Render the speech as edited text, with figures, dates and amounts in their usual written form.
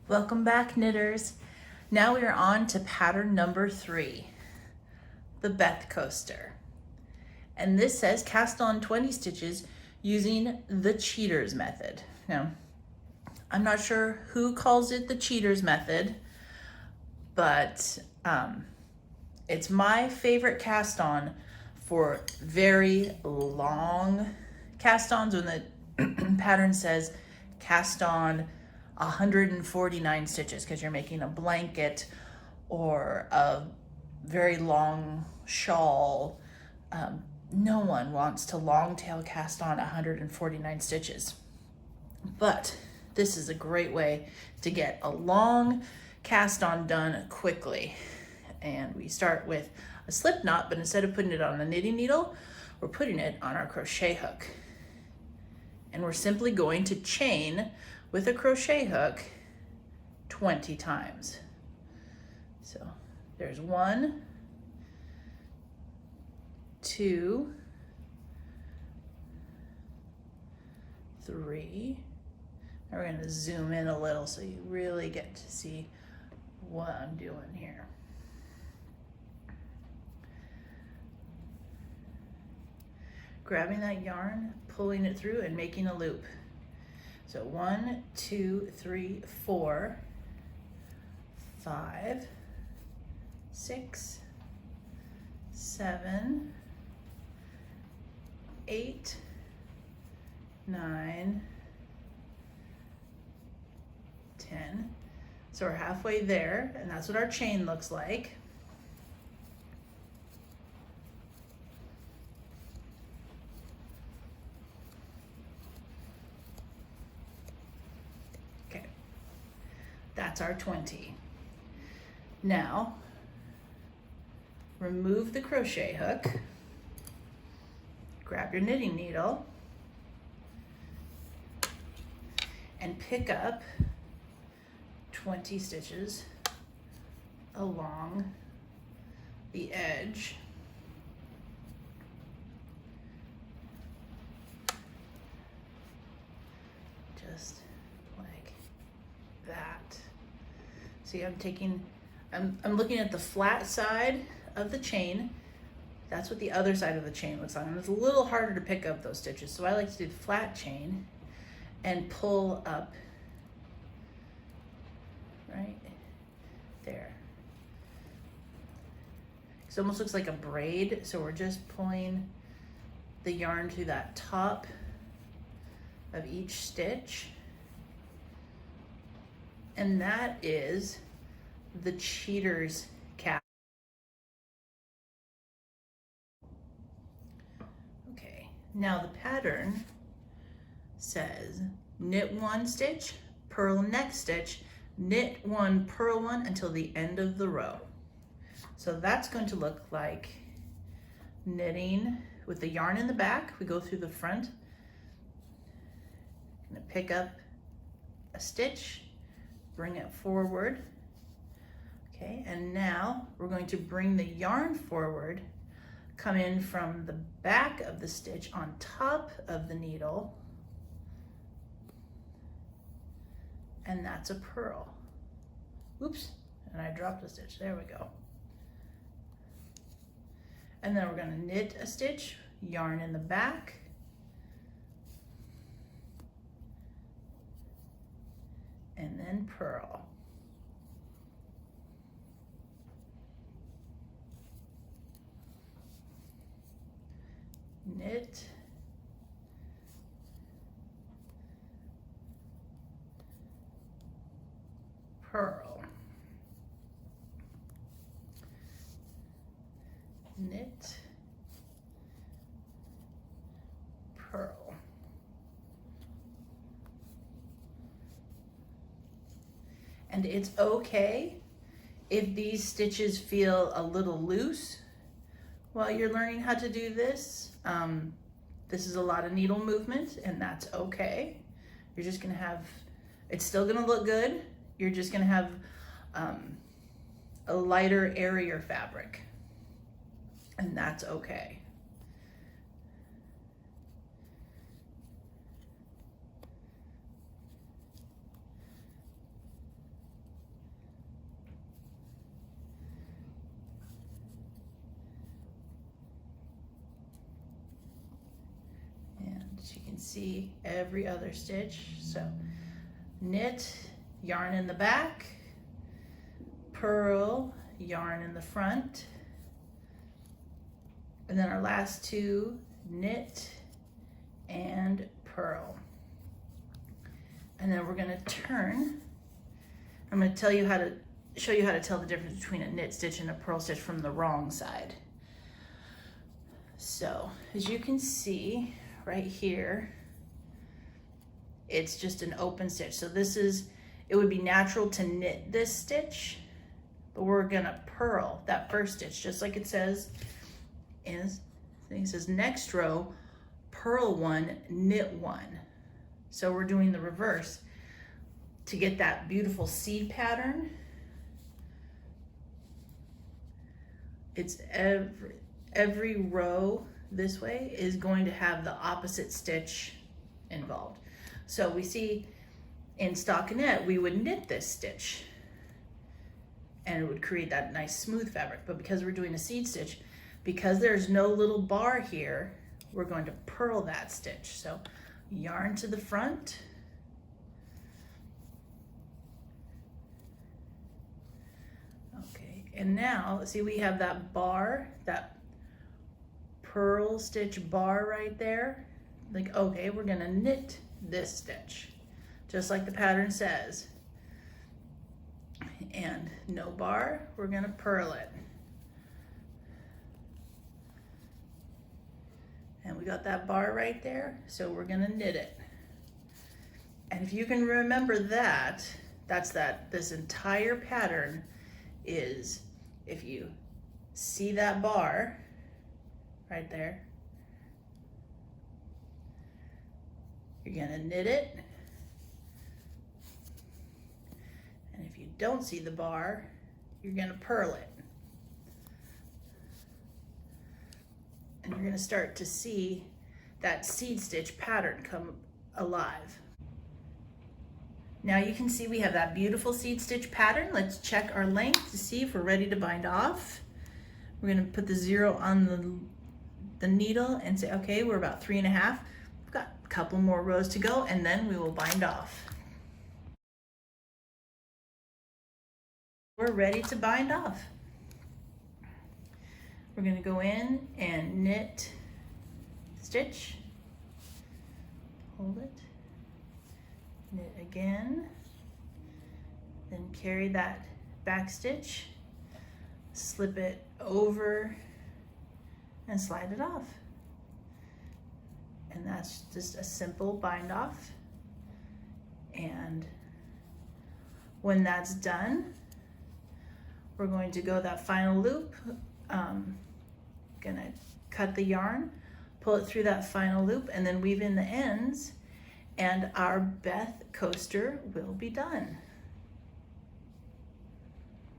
Welcome back, knitters. Now we are on to pattern number 3, the Beth Coaster. And this says cast on 20 stitches using the cheaters method. Now, I'm not sure who calls it the cheaters method, but it's my favorite cast on for very long cast ons when the pattern says cast on 149 stitches because you're making a blanket or a very long shawl. No one wants to long tail cast on 149 stitches, but this is a great way to get a long cast on done quickly. And we start with a slip knot, but instead of putting it on a knitting needle, we're putting it on our crochet hook. And we're simply going to chain with a crochet hook 20 times. So there's 1, 2, 3. Now we're going to zoom in a little so you really get to see what I'm doing here. Grabbing that yarn, pulling it through, and making a loop. So 1, 2, 3, 4, 5, 6, 7, 8, 9, 10. So we're halfway there, and that's what our chain looks like. That's our 20. Now, remove the crochet hook, grab your knitting needle, and pick up 20 stitches along the edge. Just like that. See, I'm looking at the flat side of the chain. That's what the other side of the chain looks like. And it's a little harder to pick up those stitches. So I like to do the flat chain and pull up right there. It almost looks like a braid. So we're just pulling the yarn to that top of each stitch. And that is the cheaters cap. Okay, now the pattern says knit 1 stitch, purl next stitch, knit 1, purl 1 until the end of the row. So that's going to look like knitting with the yarn in the back. We go through the front. I'm gonna pick up a stitch, bring it forward. Okay, and now we're going to bring the yarn forward, come in from the back of the stitch on top of the needle, and that's a purl. Oops, and I dropped a stitch, there we go. And then we're gonna knit a stitch, yarn in the back, and then purl. Knit, purl, knit, purl. And it's okay if these stitches feel a little loose while you're learning how to do this. This is a lot of needle movement, and that's okay. You're just gonna have, it's still gonna look good. You're just gonna have a lighter, airier fabric, and that's okay. So you can see every other stitch. So knit, yarn in the back, purl, yarn in the front, and then our last two, knit and purl. And then we're gonna turn. I'm gonna show you how to tell the difference between a knit stitch and a purl stitch from the wrong side. So as you can see right here, it's just an open stitch. So it would be natural to knit this stitch, but we're gonna purl that first stitch, just like it says in, it says next row, purl one, knit one. So we're doing the reverse to get that beautiful seed pattern. It's every row this way is going to have the opposite stitch involved. So we see in stockinette, we would knit this stitch and it would create that nice smooth fabric. But because we're doing a seed stitch, because there's no little bar here, we're going to purl that stitch. So yarn to the front, okay, and now see we have that bar, that purl stitch bar right there. Like, okay, we're gonna knit this stitch just like the pattern says, and no bar, we're gonna purl it. And we got that bar right there, so we're gonna knit it. And if you can remember that, this entire pattern is, if you see that bar right there, you're gonna knit it. And if you don't see the bar, you're gonna purl it. And you're gonna start to see that seed stitch pattern come alive. Now you can see we have that beautiful seed stitch pattern. Let's check our length to see if we're ready to bind off. We're gonna put the 0 on the needle and say, okay, we're about 3.5. We've got a couple more rows to go and then we will bind off. We're ready to bind off. We're gonna go in and knit, stitch, hold it, knit again, then carry that back stitch, slip it over and slide it off. And that's just a simple bind off. And when that's done, we're going to go that final loop. Gonna cut the yarn, pull it through that final loop, and then weave in the ends, and our Beth Coaster will be done.